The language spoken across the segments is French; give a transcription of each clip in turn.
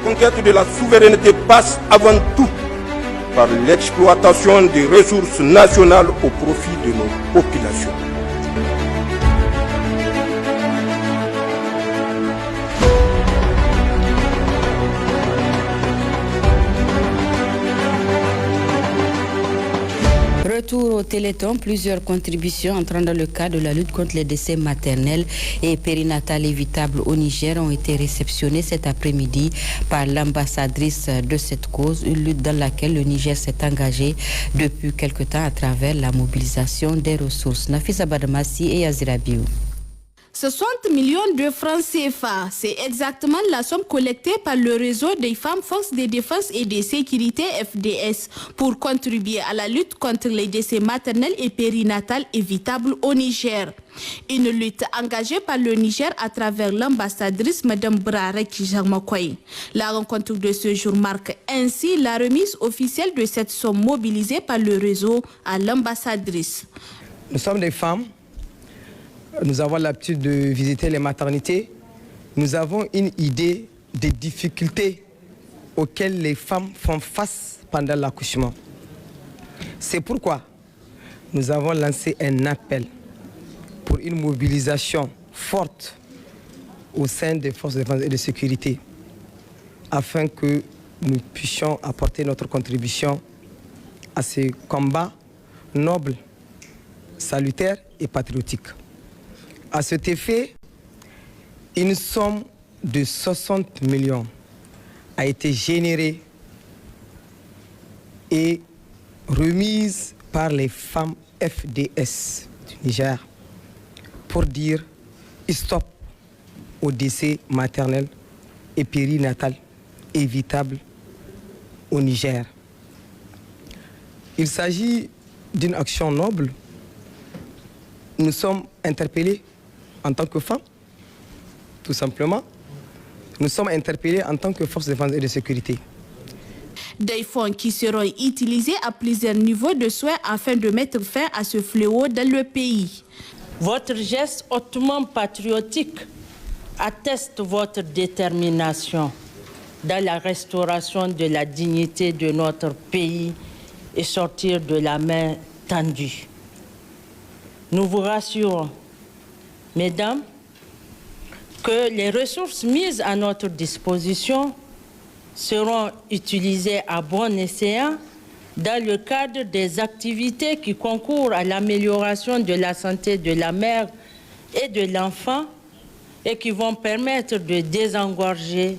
conquête de la souveraineté passe avant tout par l'exploitation des ressources nationales au profit de nos populations. Retour au Téléthon, plusieurs contributions entrant dans le cadre de la lutte contre les décès maternels et périnatales évitables au Niger ont été réceptionnées cet après-midi par l'ambassadrice de cette cause, une lutte dans laquelle le Niger s'est engagé depuis quelque temps à travers la mobilisation des ressources. Nafisa Badamassi et Yazira Biou. 60 millions de francs CFA, c'est exactement la somme collectée par le réseau des femmes forces de défense et de sécurité FDS pour contribuer à la lutte contre les décès maternels et périnatales évitables au Niger. Une lutte engagée par le Niger à travers l'ambassadrice Mme Brarek Jarmakoy. La rencontre de ce jour marque ainsi la remise officielle de cette somme mobilisée par le réseau à l'ambassadrice. Nous sommes des femmes. Nous avons l'habitude de visiter les maternités. Nous avons une idée des difficultés auxquelles les femmes font face pendant l'accouchement. C'est pourquoi nous avons lancé un appel pour une mobilisation forte au sein des forces de défense et de sécurité afin que nous puissions apporter notre contribution à ces combats nobles, salutaires et patriotiques. À cet effet, une somme de 60 millions a été générée et remise par les femmes FDS du Niger pour dire stop aux décès maternels et périnatals évitables au Niger. Il s'agit d'une action noble. Nous sommes interpellés en tant que femmes, tout simplement. Nous sommes interpellés en tant que force de défense et de sécurité. Des fonds qui seront utilisés à plusieurs niveaux de soins afin de mettre fin à ce fléau dans le pays. Votre geste hautement patriotique atteste votre détermination dans la restauration de la dignité de notre pays et sortir de la main tendue. Nous vous rassurons, mesdames, que les ressources mises à notre disposition seront utilisées à bon escient dans le cadre des activités qui concourent à l'amélioration de la santé de la mère et de l'enfant et qui vont permettre de désengorger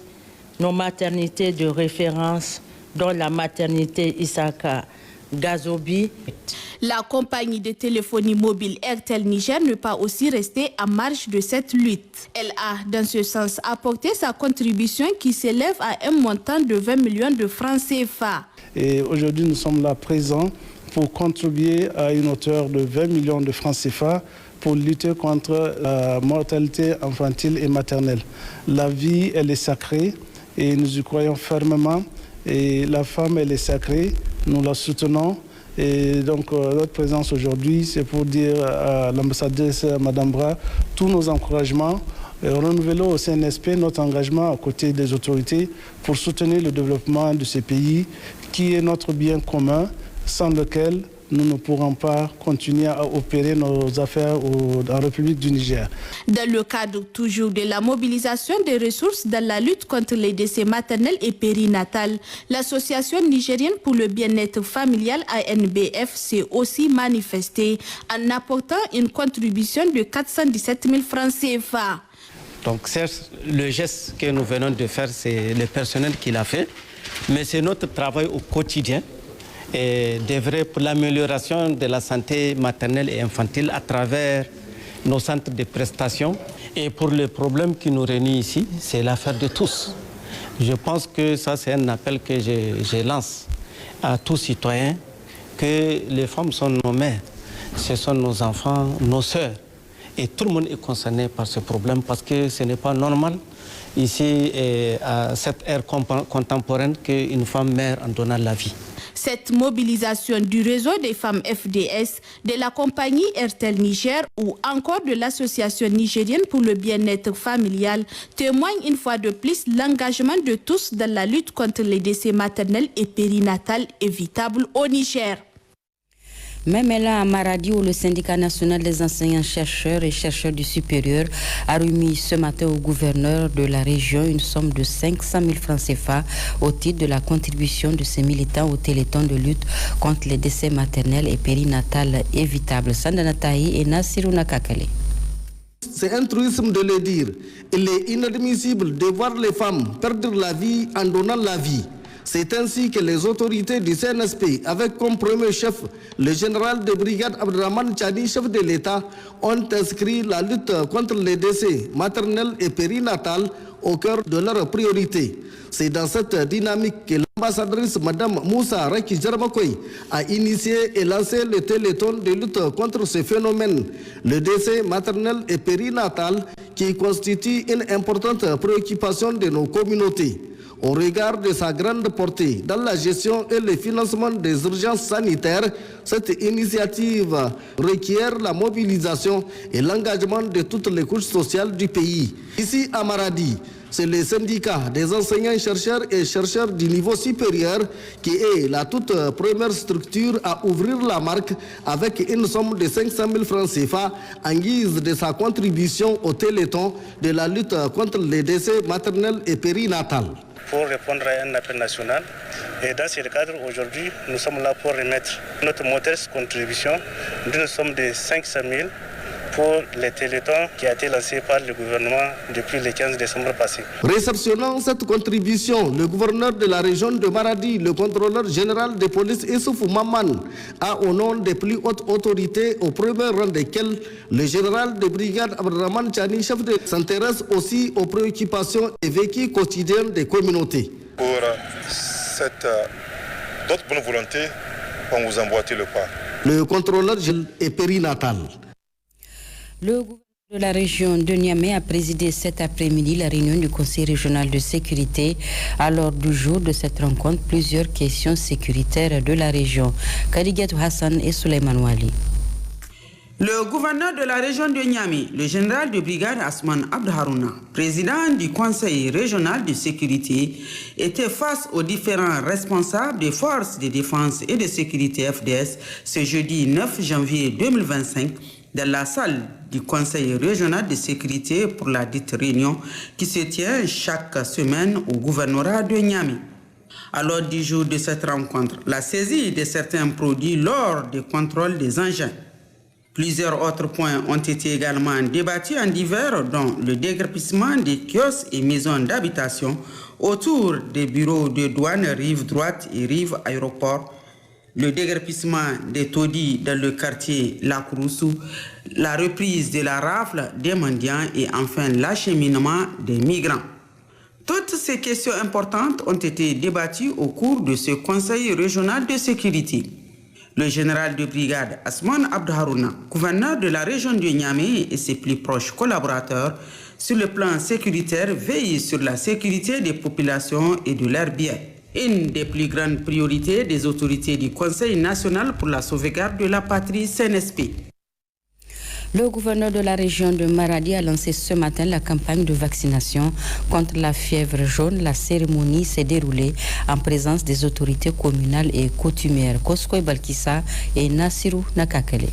nos maternités de référence, dont la maternité Isaka Gazobi. La compagnie de téléphonie mobile Airtel Niger ne peut aussi rester en marge de cette lutte. Elle a, dans ce sens, apporté sa contribution qui s'élève à un montant de 20 millions de francs CFA. Et aujourd'hui, nous sommes là présents pour contribuer à une hauteur de 20 millions de francs CFA pour lutter contre la mortalité infantile et maternelle. La vie, elle est sacrée et nous y croyons fermement. Et la femme, elle est sacrée, nous la soutenons. Et donc, notre présence aujourd'hui, c'est pour dire à l'ambassadrice Mme Bra tous nos encouragements. Renouvelons au CNSP notre engagement à côté des autorités pour soutenir le développement de ces pays qui est notre bien commun, sans lequel nous ne pourrons pas continuer à opérer nos affaires en République du Niger. Dans le cadre toujours de la mobilisation des ressources dans la lutte contre les décès maternels et périnatales, l'Association nigérienne pour le bien-être familial ANBF s'est aussi manifestée en apportant une contribution de 417 000 francs CFA. Donc certes, le geste que nous venons de faire, c'est le personnel qui l'a fait, mais c'est notre travail au quotidien et d'œuvrer pour l'amélioration de la santé maternelle et infantile à travers nos centres de prestations. Et pour le problème qui nous réunit ici, c'est l'affaire de tous. Je pense que ça, c'est un appel que je lance à tous citoyens, que les femmes sont nos mères, ce sont nos enfants, nos sœurs. Et tout le monde est concerné par ce problème parce que ce n'est pas normal ici à cette ère contemporaine qu'une femme meurt en donnant la vie. Cette mobilisation du réseau des femmes FDS, de la compagnie Airtel Niger ou encore de l'association nigérienne pour le bien-être familial témoigne une fois de plus l'engagement de tous dans la lutte contre les décès maternels et périnatales évitables au Niger. Même là, à Maradi, où le syndicat national des enseignants-chercheurs et chercheurs du supérieur a remis ce matin au gouverneur de la région une somme de 500 000 francs CFA au titre de la contribution de ces militants au téléthon de lutte contre les décès maternels et périnatales évitables. Sandana Tahi et Nassirou Nakakale. C'est un truisme de le dire. Il est inadmissible de voir les femmes perdre la vie en donnant la vie. C'est ainsi que les autorités du CNSP, avec comme premier chef le général de brigade Abdraman Chani, chef de l'État, ont inscrit la lutte contre les décès maternels et périnatales au cœur de leurs priorités. C'est dans cette dynamique que l'ambassadrice Mme Moussa Raki Djarmakoy a initié et lancé le téléthon de lutte contre ce phénomène, le décès maternel et périnatal, qui constitue une importante préoccupation de nos communautés. Au regard de sa grande portée dans la gestion et le financement des urgences sanitaires, cette initiative requiert la mobilisation et l'engagement de toutes les couches sociales du pays. Ici à Maradi, c'est le syndicat des enseignants-chercheurs et chercheurs du niveau supérieur qui est la toute première structure à ouvrir la marque avec une somme de 500 000 francs CFA en guise de sa contribution au téléthon de la lutte contre les décès maternels et périnatales. Pour répondre à un appel national. Et dans ce cadre, aujourd'hui, nous sommes là pour remettre notre modeste contribution d'une somme de 500 000 pour le téléthon qui a été lancé par le gouvernement depuis le 15 décembre passé. Réceptionnant cette contribution, le gouverneur de la région de Maradi, le contrôleur général de police Issoufou Maman, a au nom des plus hautes autorités, au premier rang desquelles le général de brigade Abdraman Chani, chef de, s'intéresse aussi aux préoccupations et vécus quotidiens des communautés. Pour cette d'autres bonne volonté, on vous emboîte le pas. Le contrôleur est périnatal. Le gouvernement de la région de Niamey a présidé cet après-midi la réunion du Conseil régional de sécurité. À l'ordre du jour de cette rencontre, plusieurs questions sécuritaires de la région. Kadigatou Hassan et Souleymane Wali. Le gouverneur de la région de Niamey, le général de brigade Asman Abdharouna, président du Conseil régional de sécurité, était face aux différents responsables des forces de défense et de sécurité FDS ce jeudi 9 janvier 2025 dans la salle du Conseil régional de sécurité pour la dite réunion qui se tient chaque semaine au gouvernorat de Niamey. À l'ordre du jour de cette rencontre, la saisie de certains produits lors du contrôle des engins. Plusieurs autres points ont été également débattus en divers, dont le déguerpissement des kiosques et maisons d'habitation autour des bureaux de douane rive droite et rive aéroport, le déguerpissement des taudis dans le quartier Lakroussou, la reprise de la rafle des mendiants et enfin l'acheminement des migrants. Toutes ces questions importantes ont été débattues au cours de ce Conseil régional de sécurité. Le général de brigade Asman Abdharouna, gouverneur de la région de Niamey et ses plus proches collaborateurs, sur le plan sécuritaire, veillent sur la sécurité des populations et de leurs biens. Une des plus grandes priorités des autorités du Conseil national pour la sauvegarde de la patrie CNSP. Le gouverneur de la région de Maradi a lancé ce matin la campagne de vaccination contre la fièvre jaune. La cérémonie s'est déroulée en présence des autorités communales et coutumières. Koskoy Balkissa et Nassirou Nakakele.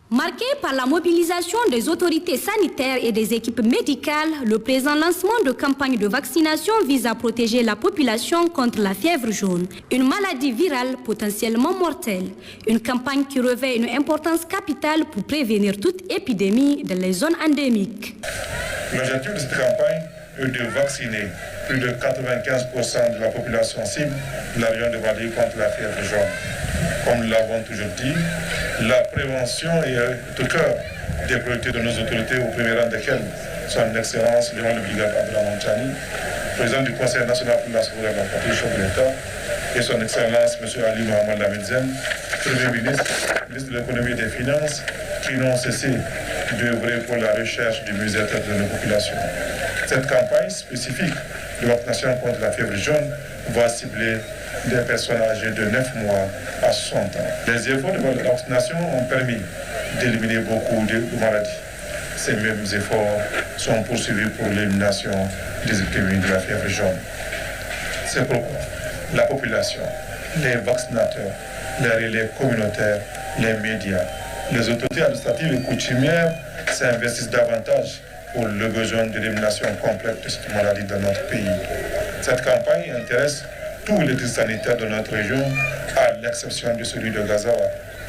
Marqué par la mobilisation des autorités sanitaires et des équipes médicales, le présent lancement de campagne de vaccination vise à protéger la population contre la fièvre jaune, une maladie virale potentiellement mortelle. Une campagne qui revêt une importance capitale pour prévenir toute épidémie dans les zones endémiques. L'objectif de cette campagne est de vacciner plus de 95% de la population cible de la région de Maradi contre la fièvre jaune. Comme nous l'avons toujours dit, la prévention est au cœur des priorités de nos autorités, au premier rang desquelles son Excellence, le général de brigade Abdraman Chani, président du Conseil national pour la sauvegarde de la patrie, chef de l'État, et son Excellence, M. Ali Mohamed Lamedzen, Premier ministre, ministre de l'économie et des finances, qui n'ont cessé d'œuvrer pour la recherche du mieux-être de nos populations. Cette campagne spécifique de vaccination contre la fièvre jaune va cibler des personnes âgées de 9 mois à 60 ans. Les efforts de vaccination ont permis d'éliminer beaucoup de maladies. Ces mêmes efforts sont poursuivis pour l'élimination des épidémies de la fièvre jaune. C'est pourquoi la population, les vaccinateurs, les relais communautaires, les médias, les autorités administratives et coutumières s'investissent davantage pour le besoin de l'élimination complète de cette maladie dans notre pays. Cette campagne intéresse tous les districts sanitaires de notre région, à l'exception de celui de Gazawa,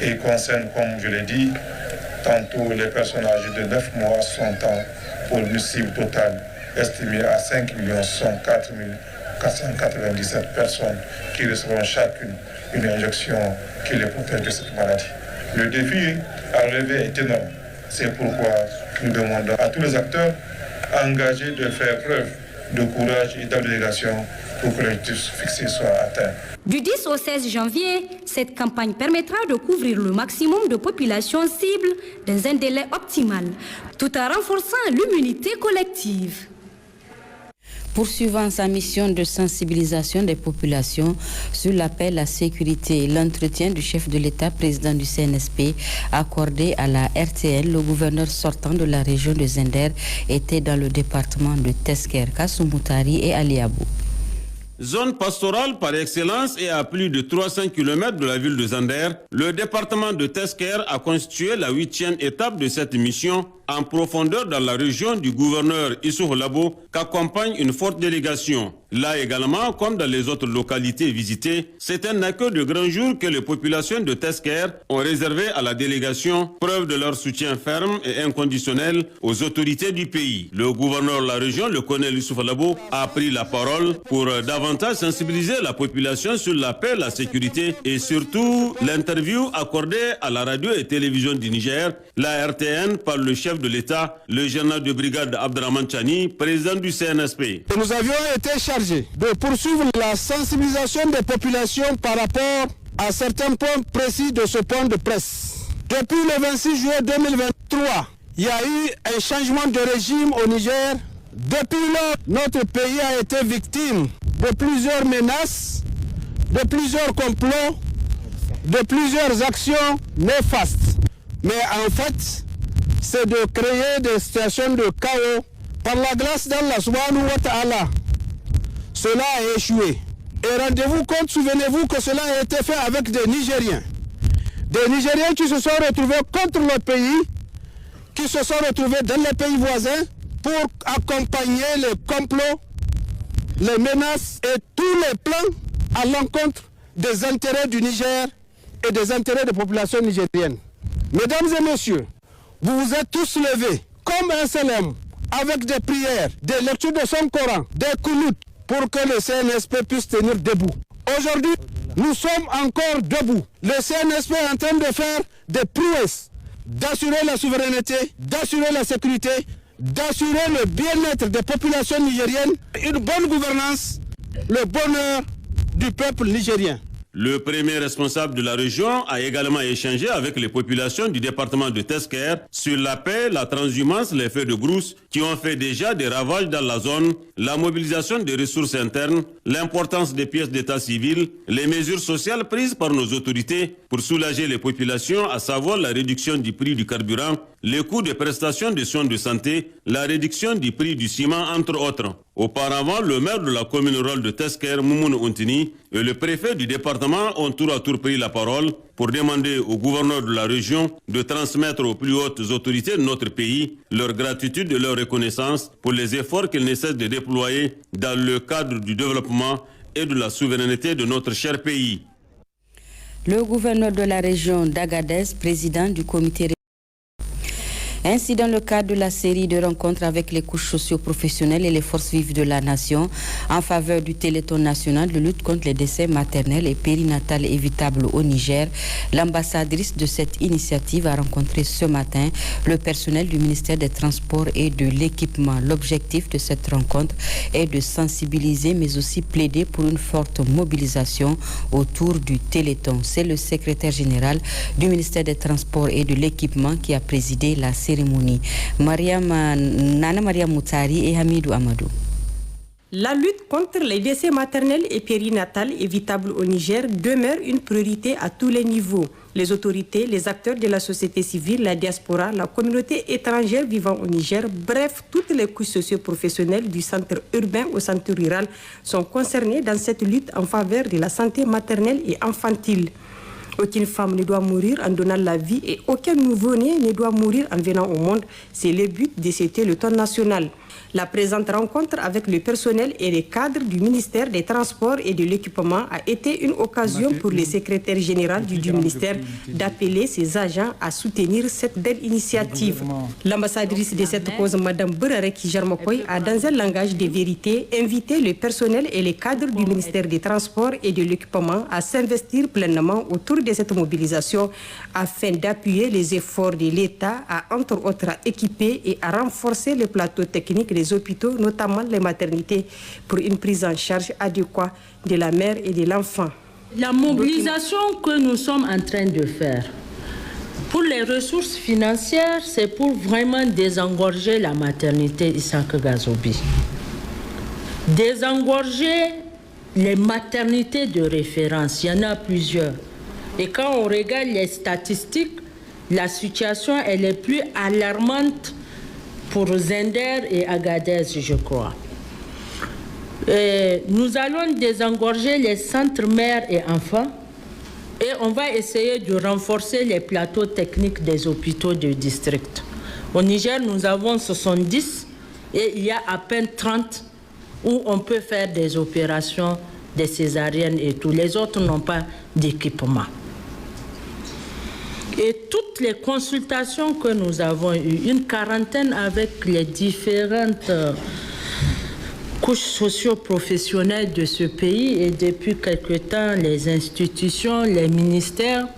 et concerne, comme je l'ai dit, tantôt les personnes âgées de 9 mois à 60 ans pour une cible totale estimée à 5 104 497 personnes qui recevront chacune une injection qui les protège de cette maladie. Le défi à relever est énorme. C'est pourquoi nous demandons à tous les acteurs engagés de faire preuve de courage et d'abnégation pour que l'objectif fixé soit atteint. Du 10 au 16 janvier, cette campagne permettra de couvrir le maximum de populations cibles dans un délai optimal, tout en renforçant l'immunité collective. Poursuivant sa mission de sensibilisation des populations sur la paix, la sécurité et l'entretien du chef de l'État, président du CNSP, accordé à la RTL, le gouverneur sortant de la région de Zender était dans le département de Tesker, Kasumutari et Aliabou. Zone pastorale par excellence et à plus de 300 km de la ville de Zander, le département de Tesker a constitué la 8e étape de cette mission en profondeur dans la région du gouverneur Issoufou Labo qu'accompagne une forte délégation. Là également, comme dans les autres localités visitées, c'est un accueil de grand jour que les populations de Tesker ont réservé à la délégation, preuve de leur soutien ferme et inconditionnel aux autorités du pays. Le gouverneur de la région, le colonel Issoufou Labo, a pris la parole pour davantage sensibiliser la population sur la paix, la sécurité et surtout l'interview accordée à la radio et télévision du Niger, la RTN, par le chef de l'État, le général de brigade Abdraman Chani, président du CNSP. Et nous avions été chargés de poursuivre la sensibilisation des populations par rapport à certains points précis de ce point de presse. Depuis le 26 juillet 2023, il y a eu un changement de régime au Niger. Depuis lors, notre pays a été victime de plusieurs menaces, de plusieurs complots, de plusieurs actions néfastes. Mais en fait, c'est de créer des situations de chaos par la grâce d'Allah subhanahu wa ta'ala. Cela a échoué. Et rendez-vous compte, souvenez-vous que cela a été fait avec des Nigériens. Des Nigériens qui se sont retrouvés contre le pays, qui se sont retrouvés dans les pays voisins pour accompagner les complots, les menaces et tous les plans à l'encontre des intérêts du Niger et des intérêts des populations nigériennes. Mesdames et messieurs, vous vous êtes tous levés comme un seul homme, avec des prières, des lectures de son Coran, des couloutes, pour que le CNSP puisse tenir debout. Aujourd'hui, nous sommes encore debout. Le CNSP est en train de faire des prouesses, d'assurer la souveraineté, d'assurer la sécurité, d'assurer le bien-être des populations nigériennes, une bonne gouvernance, le bonheur du peuple nigérien. Le premier responsable de la région a également échangé avec les populations du département de Tesker sur la paix, la transhumance, les feux de brousse qui ont fait déjà des ravages dans la zone, la mobilisation des ressources internes, l'importance des pièces d'état civil, les mesures sociales prises par nos autorités pour soulager les populations, à savoir la réduction du prix du carburant, les coûts des prestations de soins de santé, la réduction du prix du ciment, entre autres. Auparavant, le maire de la commune rurale de Tesker, Moumoun Ontini, et le préfet du département ont tour à tour pris la parole pour demander au gouverneur de la région de transmettre aux plus hautes autorités de notre pays leur gratitude et leur reconnaissance pour les efforts qu'ils ne cessent de déployer dans le cadre du développement et de la souveraineté de notre cher pays. Le gouverneur de la région d'Agadez, président du comité. Ainsi, dans le cadre de la série de rencontres avec les couches socio-professionnelles et les forces vives de la nation en faveur du Téléthon national de lutte contre les décès maternels et périnatales évitables au Niger, l'ambassadrice de cette initiative a rencontré ce matin le personnel du ministère des Transports et de l'Équipement. L'objectif de cette rencontre est de sensibiliser mais aussi plaider pour une forte mobilisation autour du Téléthon. C'est le secrétaire général du ministère des Transports et de l'Équipement qui a présidé la cérémonie. Nana Maria Moutari et Hamidou Amadou. La lutte contre les décès maternels et périnatales évitables au Niger demeure une priorité à tous les niveaux. Les autorités, les acteurs de la société civile, la diaspora, la communauté étrangère vivant au Niger, bref, toutes les couches socio-professionnelles du centre urbain au centre rural sont concernées dans cette lutte en faveur de la santé maternelle et infantile. Aucune femme ne doit mourir en donnant la vie et aucun nouveau-né ne doit mourir en venant au monde. C'est le but de ce téléthon national. La présente rencontre avec le personnel et les cadres du ministère des Transports et de l'Équipement a été une occasion pour le secrétaire général du ministère d'appeler ses agents à soutenir cette belle initiative. L'ambassadrice de cette cause, Mme Burareki Jarmokoy, a dans un langage de vérité invité le personnel et les cadres du ministère des Transports et de l'Équipement à s'investir pleinement autour de cette mobilisation afin d'appuyer les efforts de l'État à, entre autres, équiper et à renforcer les plateaux techniques des hôpitaux, notamment les maternités, pour une prise en charge adéquate de la mère et de l'enfant. La mobilisation que nous sommes en train de faire pour les ressources financières, c'est pour vraiment désengorger la maternité Isaac Gazobi. Désengorger les maternités de référence, il y en a plusieurs. Et quand on regarde les statistiques, la situation elle est plus alarmante pour Zender et Agadez, je crois. Nous allons désengorger les centres mères et enfants et on va essayer de renforcer les plateaux techniques des hôpitaux de district. Au Niger, nous avons 70 et il y a à peine 30 où on peut faire des opérations de césariennes et tout. Les autres n'ont pas d'équipement. Et toutes les consultations que nous avons eues, une quarantaine avec les différentes couches socio-professionnelles de ce pays et depuis quelque temps, les institutions, les ministères,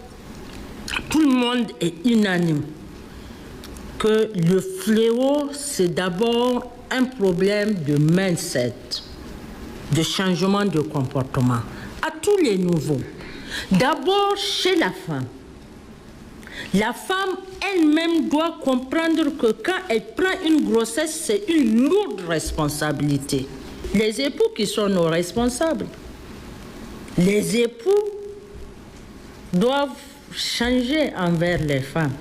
tout le monde est unanime que le fléau, c'est d'abord un problème de mindset, de changement de comportement à tous les niveaux. D'abord chez la femme. La femme elle-même doit comprendre que quand elle prend une grossesse, c'est une lourde responsabilité. Les époux qui sont nos responsables. Les époux doivent changer envers les femmes.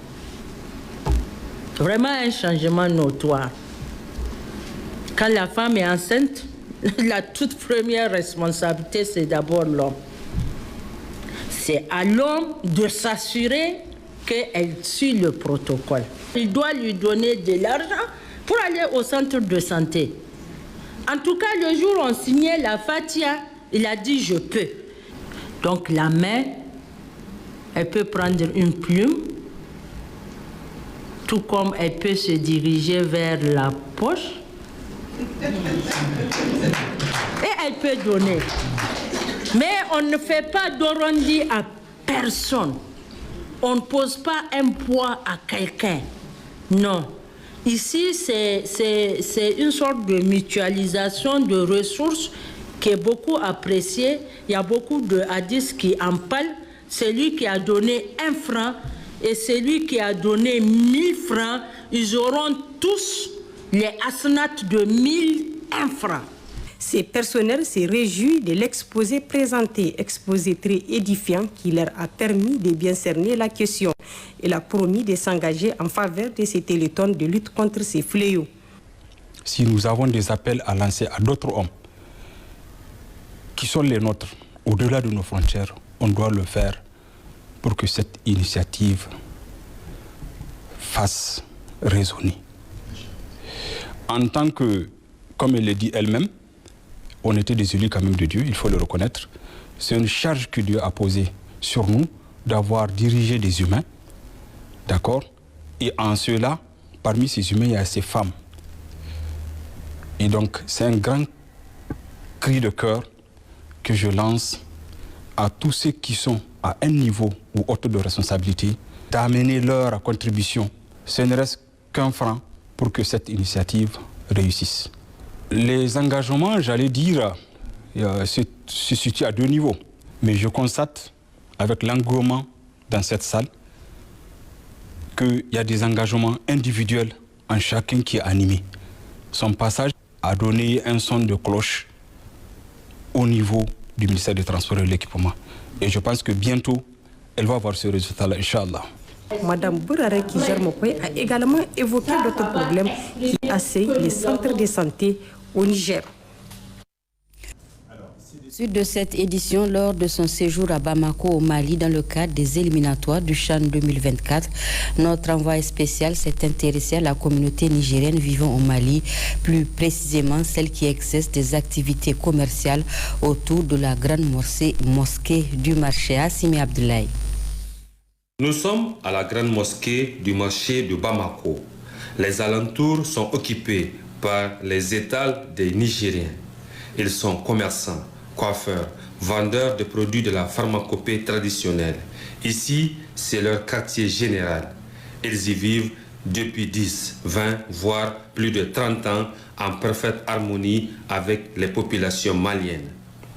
Vraiment un changement notoire. Quand la femme est enceinte, la toute première responsabilité, c'est d'abord l'homme. C'est à l'homme de s'assurer qu'elle suit le protocole. Il doit lui donner de l'argent pour aller au centre de santé. En tout cas, le jour où on signait la Fatia, il a dit « je peux ». Donc la main, elle peut prendre une plume, tout comme elle peut se diriger vers la poche, et elle peut donner. Mais on ne fait pas d'arrondi à personne. On ne pose pas un poids à quelqu'un. Non. Ici, c'est une sorte de mutualisation de ressources qui est beaucoup appréciée. Il y a beaucoup de hadiths qui en parlent. Celui qui a donné 1 franc et celui qui a donné 1000 francs, ils auront tous les asnates de 1001 francs. Ces personnels se réjouissent de l'exposé présenté, exposé très édifiant qui leur a permis de bien cerner la question. Il a promis de s'engager en faveur de ces téléthons de lutte contre ces fléaux. Si nous avons des appels à lancer à d'autres hommes qui sont les nôtres, au-delà de nos frontières, on doit le faire pour que cette initiative fasse résonner. En tant que, comme elle le dit elle-même, on était des élus quand même de Dieu, il faut le reconnaître. C'est une charge que Dieu a posée sur nous d'avoir dirigé des humains, d'accord? Et en cela, parmi ces humains, il y a ces femmes. Et donc, c'est un grand cri de cœur que je lance à tous ceux qui sont à un niveau ou autre de responsabilité, d'amener leur contribution. Ce ne reste qu'1 franc pour que cette initiative réussisse. Les engagements, j'allais dire, se situent à 2 niveaux. Mais je constate, avec l'engouement dans cette salle, qu'il y a des engagements individuels en chacun qui est animé. Son passage a donné un son de cloche au niveau du ministère des Transports et de l'Équipement. Et je pense que bientôt, elle va avoir ce résultat-là, Inch'Allah. Madame Bourare Kijarmokoy a également évoqué d'autres problèmes qui assaillent les centres de santé au Niger. Suite de cette édition, lors de son séjour à Bamako au Mali dans le cadre des éliminatoires du CHAN 2024, notre envoyé spécial s'est intéressé à la communauté nigérienne vivant au Mali, plus précisément celle qui exerce des activités commerciales autour de la grande mosquée du marché. Assimi Abdoulaye. Nous sommes à la grande mosquée du marché de Bamako. Les alentours sont occupés par les étals des Nigériens. Ils sont commerçants, coiffeurs, vendeurs de produits de la pharmacopée traditionnelle. Ici, c'est leur quartier général. Ils y vivent depuis 10, 20, voire plus de 30 ans en parfaite harmonie avec les populations maliennes.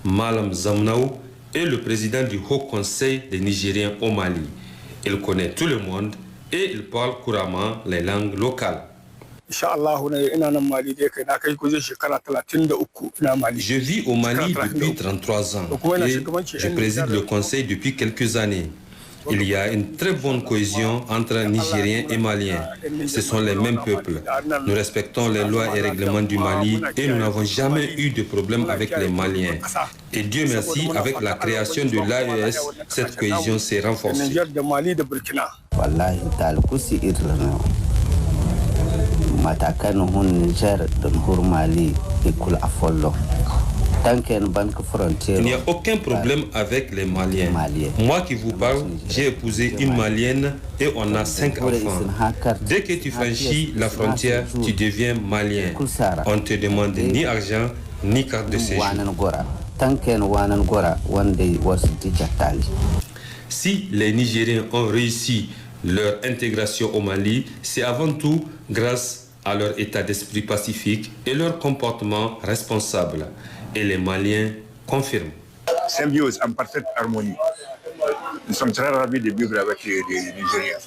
Malam Zamnaou est le président du Haut Conseil des Nigériens au Mali. Il connaît tout le monde et il parle couramment les langues locales. Je vis au Mali depuis 33 ans et je préside le conseil depuis quelques années. Il y a une très bonne cohésion entre Nigériens et Maliens. Ce sont les mêmes peuples. Nous respectons les lois et règlements du Mali et nous n'avons jamais eu de problème avec les Maliens. Et Dieu merci, avec la création de l'AES, cette cohésion s'est renforcée. Il n'y a aucun problème avec les Maliens. Moi qui vous parle, j'ai épousé une Malienne et on a 5 enfants. Dès que tu franchis la frontière, tu deviens malien. On ne te demande ni argent, ni carte de séjour. Si les Nigériens ont réussi leur intégration au Mali, c'est avant tout grâce à leur état d'esprit pacifique et leur comportement responsable. Et les Maliens confirment. Symbiose en parfaite harmonie. Nous sommes très ravis de vivre avec les Nigériens.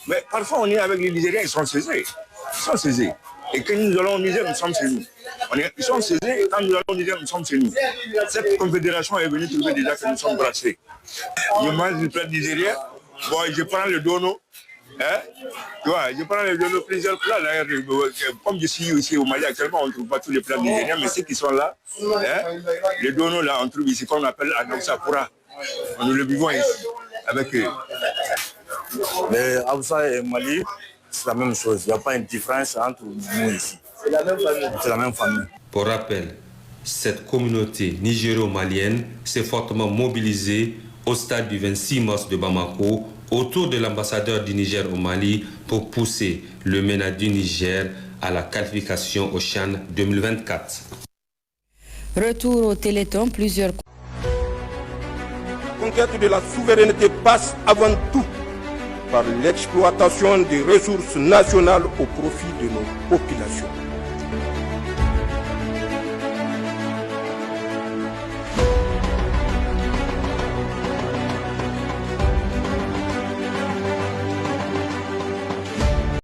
Mais parfois on est avec les Nigériens, ils sont césés. Ils sont césés. Et quand nous allons au Niger, nous sommes chez nous. Ils sont césés et quand nous allons au Niger, nous sommes chez nous. Cette confédération est venue trouver déjà que nous sommes brassés. Je mange du plat nigérien, bon, je prends le dono. Hein? Tu vois, je prends plusieurs plats. Là, comme je suis ici au Mali actuellement, on ne trouve pas tous les plats nigériens, mais ceux qui sont là, hein, les donos là, on trouve ici qu'on appelle Anoksapura. Nous le vivons ici avec eux. Mais Aoussa et Mali, c'est la même chose. Il n'y a pas une différence entre nous ici. C'est la même famille. C'est la même famille. Pour rappel, cette communauté nigéro-malienne s'est fortement mobilisée au stade du 26 mars de Bamako autour de l'ambassadeur du Niger au Mali pour pousser le MENA du Niger à la qualification au CHAN 2024. Retour au Téléthon, plusieurs... La conquête de la souveraineté passe avant tout par l'exploitation des ressources nationales au profit de nos populations.